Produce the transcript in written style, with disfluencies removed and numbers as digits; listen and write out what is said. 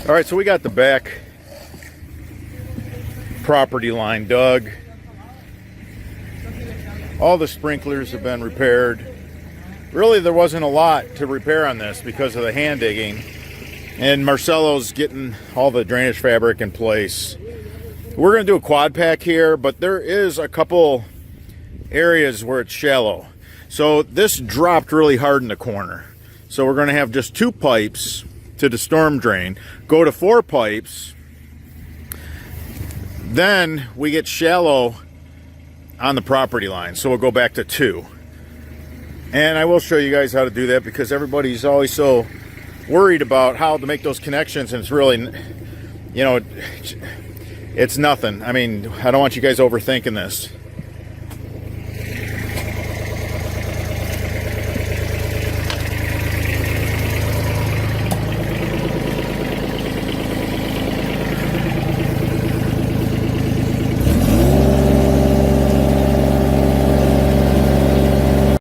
All right, so we got the back property line dug. All the sprinklers have been repaired. Really, there wasn't a lot to repair on this because of the hand digging. And Marcelo's getting all the drainage fabric in place. We're going to do a quad pack here, but there is a couple areas where it's shallow. So this dropped really hard in the corner. So we're going to have just 2 pipes to the storm drain, go to 4 pipes. Then we get shallow on the property line, so we'll go back to 2. And I will show you guys how to do that because everybody's always so worried about how to make those connections, and it's really, you know, it's nothing. I mean, I don't want you guys overthinking this.